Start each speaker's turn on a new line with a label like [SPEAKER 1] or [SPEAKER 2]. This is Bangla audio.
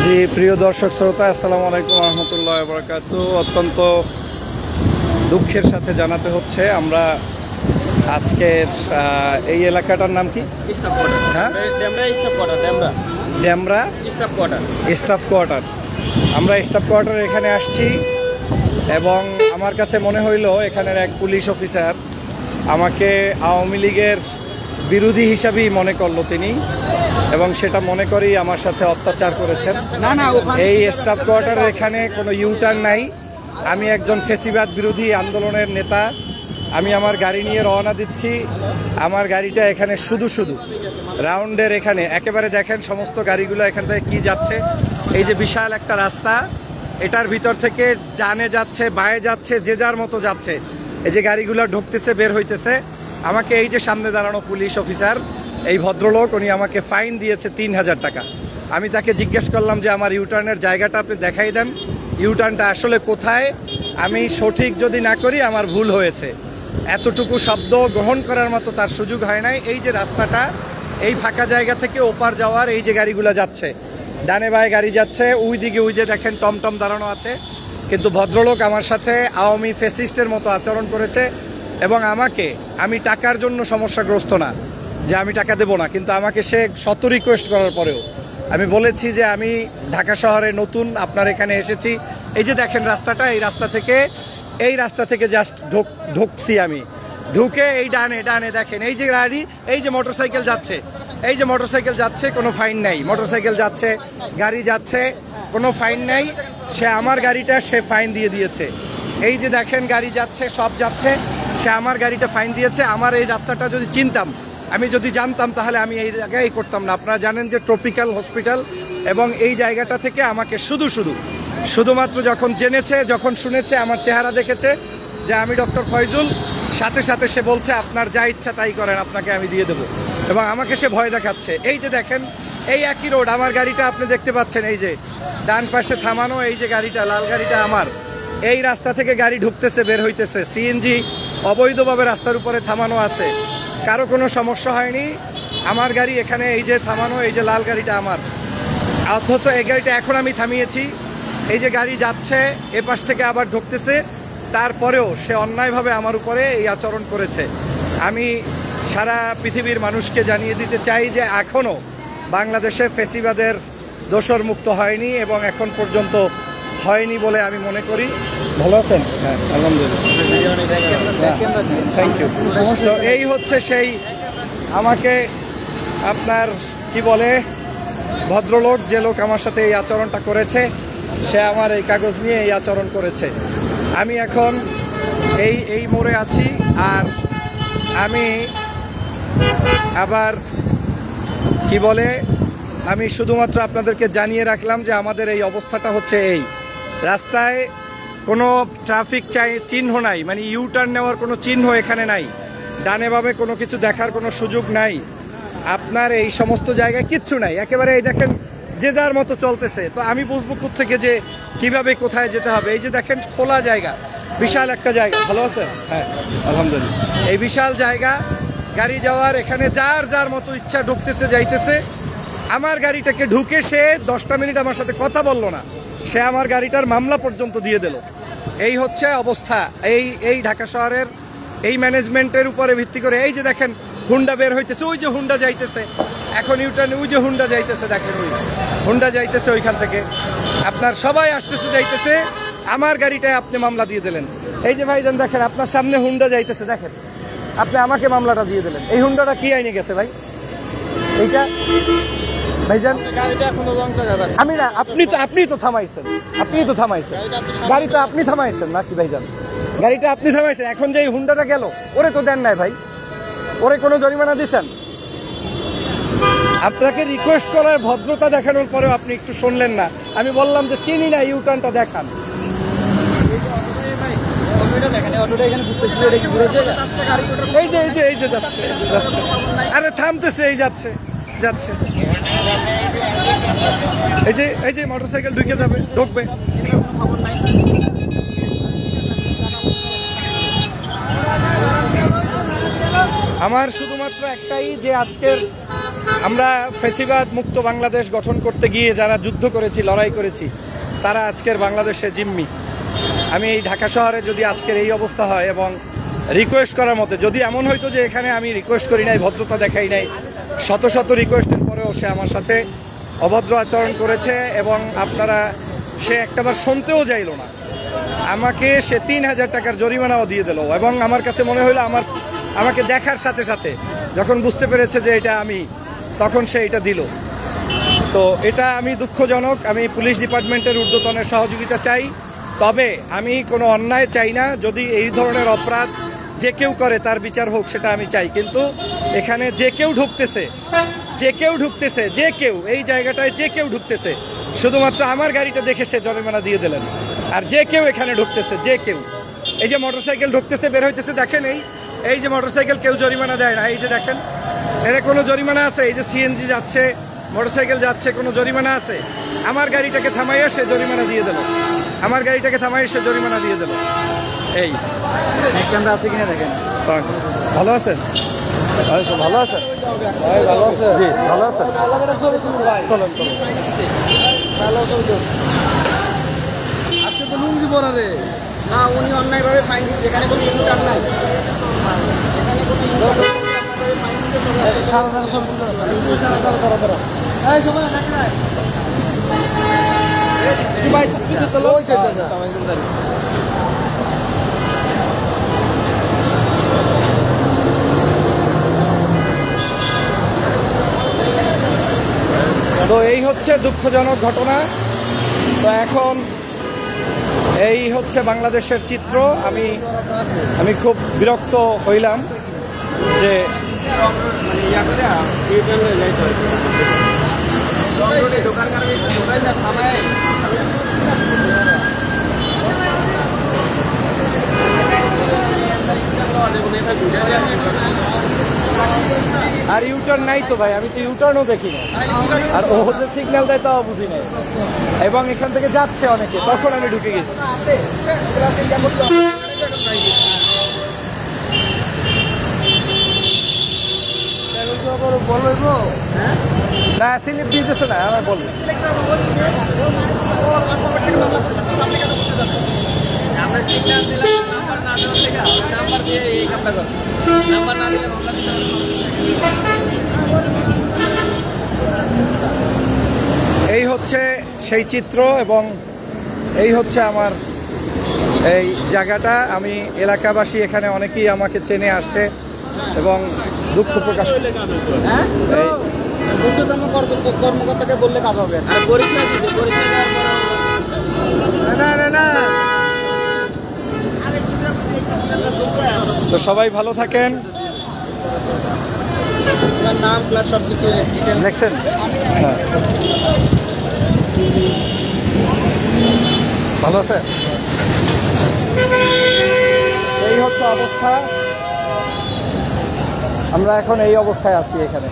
[SPEAKER 1] জি প্রিয় দর্শক শ্রোতা, আসসালামু আলাইকুম রহমতুল্লাহ বরকাতু। অত্যন্ত দুঃখের সাথে জানাতে হচ্ছে আমরা আজকের এই এলাকাটার নাম কি? হ্যাঁ, ডেমরা স্টাফ কোয়ার্টার। আমরা স্টাফ কোয়ার্টার এখানে আসছি এবং আমার কাছে মনে হইল এখানের এক পুলিশ অফিসার আমাকে আওয়ামী লীগের বিরোধী হিসাবেই মনে করলো তিনি, এবং সেটা মনে করেই আমার সাথে অত্যাচার করেছেন। এই স্টাফ কোয়ার্টারের এখানে কোনো ইউটার্ন নাই। আমি একজন ফেসিবাদ বিরোধী আন্দোলনের নেতা। আমি আমার গাড়ি নিয়ে রওনা দিচ্ছি। আমার গাড়িটা এখানে শুধু রাউন্ডের এখানে একেবারে দেখেন সমস্ত গাড়িগুলো এখান থেকে কি যাচ্ছে। এই যে বিশাল একটা রাস্তা, এটার ভিতর থেকে ডানে যাচ্ছে, বাঁয়ে যাচ্ছে, যে যার মতো যাচ্ছে। এই যে গাড়িগুলো ঢুকতেছে, বের হইতেছে। আমাকে এই যে সামনে দাঁড়ানো পুলিশ অফিসার, এই ভদ্রলোক, উনি আমাকে ফাইন দিয়েছে 3000 টাকা। আমি তাকে জিজ্ঞেস করলাম যে আমার ইউটার্নের জায়গাটা আপনি দেখাই দেন, ইউটার্নটা আসলে কোথায়। আমি সঠিক যদি না করি আমার ভুল হয়েছে। এতটুকু শব্দ গ্রহণ করার মতো তার সুযোগ হয় নাই। এই যে রাস্তাটা, এই ফাঁকা জায়গা থেকে ওপার যাওয়ার এই যে গাড়িগুলো যাচ্ছে, ডানে বাঁয়ে গাড়ি যাচ্ছে, ওই দিকে ওই যে দেখেন টমটম দাঁড়ানো আছে। কিন্তু ভদ্রলোক আমার সাথে আওয়ামী ফ্যাসিস্টের মতো আচরণ করেছে এবং আমি টাকার জন্য সমস্যাগ্রস্ত না যে আমি টাকা দেবো না, কিন্তু আমাকে সে শত রিকোয়েস্ট করার পরেও আমি বলেছি যে আমি ঢাকা শহরে নতুন, আপনার এখানে এসেছি। এই যে দেখেন রাস্তাটা, এই রাস্তা থেকে জাস্ট ঢুকছি আমি। ঢুকে এই ডানে দেখেন এই যে গাড়ি, এই যে মোটরসাইকেল যাচ্ছে, কোনো ফাইন নাই। মোটরসাইকেল যাচ্ছে, গাড়ি যাচ্ছে, কোনো ফাইন নাই। সে আমার গাড়িটা সে ফাইন দিয়ে দিয়েছে। এই যে দেখেন গাড়ি যাচ্ছে, সব যাচ্ছে, সে আমার গাড়িটা ফাইন দিয়েছে। আমার এই রাস্তাটা যদি চিনতাম, আমি যদি জানতাম, তাহলে আমি এই জায়গায় করতাম না। আপনারা জানেন যে ট্রপিক্যাল হসপিটাল, এবং এই জায়গাটা থেকে আমাকে শুধুমাত্র যখন জেনেছে, যখন শুনেছে, আমার চেহারা দেখেছে যে আমি ডক্টর ফয়জুল, সাথে সাথে সে বলছে আপনার যা ইচ্ছা তাই করেন, আপনাকে আমি দিয়ে দেবো, এবং আমাকে সে ভয় দেখাচ্ছে। এই যে দেখেন এই একই রোড, আমার গাড়িটা আপনি দেখতে পাচ্ছেন, এই যে ডান পাশে থামানো এই যে গাড়িটা, লাল গাড়িটা আমার। এই রাস্তা থেকে গাড়ি ঢুকতেছে, বের হইতেছে। সিএনজি অবৈধভাবে রাস্তার উপরে থামানো আছে, কারো কোনো সমস্যা হয়নি। আমার গাড়ি এখানে এই যে থামানো, এই যে লাল গাড়িটা আমার। অথচ এই গাড়িটা এখন আমি থামিয়েছি। এই যে গাড়ি যাচ্ছে, এ পাশ থেকে আবার ঢুকতেছে, তারপরেও সে অন্যায়ভাবে আমার উপরে এই আচরণ করেছে। আমি সারা পৃথিবীর মানুষকে জানিয়ে দিতে চাই যে এখনও বাংলাদেশে ফ্যাসিবাদের দোসর মুক্ত হয়নি, এবং এখন পর্যন্ত হয়নি বলে আমি মনে করি। ভালো আছেন? হ্যাঁ, আলহামদুলিল্লাহ, থ্যাংক ইউ। তো এই হচ্ছে সেই আমাকে আপনার কি বলে ভদ্রলোক, যে লোক আমার সাথে এই আচরণটা করেছে, সে আমার এই কাগজ নিয়ে এই আচরণ করেছে। আমি এখন এই মোড়ে আছি, আর আমি আবার কি বলে আমি শুধুমাত্র আপনাদেরকে জানিয়ে রাখলাম যে আমাদের এই অবস্থাটা হচ্ছে এই। রাস্তায় কোনো ট্রাফিক চিহ্ন নাই, মানে ইউটার্ন নেওয়ার কোনো চিহ্ন এখানে নাই। ডানে বামে কোনো কিছু দেখার কোনো সুযোগ নাই। আপনার এই সমস্ত জায়গায় কিচ্ছু নাই, একেবারে এই দেখেন যে যার মতো চলতেছে। তো আমি বুঝবো কোত্থেকে যে কিভাবে কোথায় যেতে হবে। এই যে দেখেন খোলা জায়গা, বিশাল একটা জায়গা। ভালো আছে? হ্যাঁ, আলহামদুলিল্লাহ। এই বিশাল জায়গা, গাড়ি যাওয়ার, এখানে যার মতো ইচ্ছা ঢুকতেছে, যাইতেছে। আমার গাড়িটাকে ঢুকে সে 10টা মিনিট আমার সাথে কথা বললো না, সে আমার গাড়িটার মামলা পর্যন্ত দিয়ে দিল। এই হচ্ছে অবস্থা এই ঢাকা শহরের এই ম্যানেজমেন্টের উপরে ভিত্তি করে। এই যে দেখেন হুন্ডা বের হইতেছে, ওই যে হুন্ডা যাইতেছে এখন ইউটার্নে, ওই যে হুন্ডা যাইতেছে, দেখেন ওই হুন্ডা যাইতেছে ওইখান থেকে। আপনার সবাই আসতেছে যাইতেছে, আমার গাড়িটায় আপনি মামলা দিয়ে দিলেন। এই যে ভাইজান দেখেন আপনার সামনে হুন্ডা যাইতেছে, দেখেন আপনি আমাকে মামলাটা দিয়ে দিলেন। এই হুন্ডাটা কি আইনে গেছে ভাই? এইটা ভাইজান আমি না, আপনি তো থামাইছেন, গাড়ি তো আপনি থামাইছেন নাকি ভাইজান? গাড়িটা আপনি থামাইছেন। এখন যে এই হুন্ডাটা গেল, ওরে তো দেন নাই ভাই, ওরে কোনো জরিমানা দিচ্ছেন? আপনাকে রিকোয়েস্ট করার, ভদ্রতা দেখানোর পরেও আপনি একটু শুনলেন না। আমি বললাম যে চিনি না, ইউটার্নটা দেখান। এই যে যাচ্ছে, আরে থামতেছে, এই যাচ্ছে। এই যে মোটরসাইকেল ঢুকবে। আমার শুধুমাত্র একটাই, যে আজকের আমরা ফ্যাসিবাদ মুক্ত বাংলাদেশ গঠন করতে গিয়ে যারা যুদ্ধ করেছি, লড়াই করেছি, তারা আজকের বাংলাদেশে জিম্মি। আমি এই ঢাকা শহরে যদি আজকের এই অবস্থা হয় এবং রিকোয়েস্ট করার মতো যদি এমন হইতো যে এখানে আমি রিকোয়েস্ট করি নাই, ভদ্রতা দেখাই নাই, শত শত রিকোয়েস্টের পরেও সে আমার সাথে অভদ্র আচরণ করেছে এবং আপনারা সে একটাবার শুনতেও যাইল না, আমাকে সে 3000 টাকার জরিমানাও দিয়ে দিল। এবং আমার কাছে মনে হলো আমাকে দেখার সাথে সাথে যখন বুঝতে পেরেছে যে এটা আমি, তখন সে এটা দিল। তো এটা আমি দুঃখজনক। আমি পুলিশ ডিপার্টমেন্টের ঊর্ধ্বতনের সহযোগিতা চাই, তবে আমি কোনো অন্যায় চাই না। যদি এই ধরনের অপরাধ যে কেউ করে তার বিচার হোক, সেটা আমি চাই। কিন্তু এখানে যে কেউ ঢুকতেছে, যে কেউ এই জায়গাটায় যে কেউ ঢুকতেছে, শুধুমাত্র আমার গাড়িটা দেখে সে জরিমানা দিয়ে দিলেন। আর যে কেউ এখানে ঢুকতেছে, যে কেউ, এই যে মোটরসাইকেল ঢুকতেছে, বের হইতেছে, দেখেন এই যে মোটরসাইকেল কেউ জরিমানা দেয় না, এই যে দেখেন, এর কোনো জরিমানা আছে? এই যে সিএনজি যাচ্ছে, মোটরসাইকেল যাচ্ছে, কোনো জরিমানা আছে? আমার গাড়িটাকে থামাইয়া সে জরিমানা দিয়ে দিল, এই
[SPEAKER 2] ক্যামেরা আছে কিনা দেখেন।
[SPEAKER 1] ভালো আছেন? ভালো আছেন?
[SPEAKER 2] ভালো আছে
[SPEAKER 1] জি ভালো আছেন। চলেন
[SPEAKER 2] আজকে তো লুঙ্গি পরা রে। না, উনি অন্যায়ভাবে ফাইন দিচ্ছে, এখানে কোনো ইন্টার নাই। সারা তারা ছবি তুলে এই সময় দেখ না ভাই, পিছে তো লোক সেটা যা।
[SPEAKER 1] তো এই হচ্ছে দুঃখজনক ঘটনা। তো এখন এই হচ্ছে বাংলাদেশের চিত্র। আমি খুব বিরক্ত হইলাম যে আর ইউটার্ন নাই তো ভাই, আমি তো ইউটার্নও দেখি না। আর ও যে সিগন্যাল দেয় তাও বুঝি নাই, এবং এখান থেকে যাচ্ছে অনেকে, তখন আমি ঢুকে গেছি। না স্লিপ দিতেছে না, আমার বলবো এই হচ্ছে সেই চিত্র, এবং এই হচ্ছে আমার এই জায়গাটা। আমি এলাকাবাসী এখানে অনেকেই আমাকে চেনে আসছে এবং দুঃখ প্রকাশ।
[SPEAKER 2] ঊর্ধ্বতন কর্মকর্তাকে বললে কাজ হবে।
[SPEAKER 1] তো সবাই ভালো থাকেন।
[SPEAKER 2] নাম প্লাস সব কিছু
[SPEAKER 1] দেখছেন? হ্যাঁ, ভালো আছে। এই হচ্ছে অবস্থা, আমরা এখন এই অবস্থায় আছি এখানে।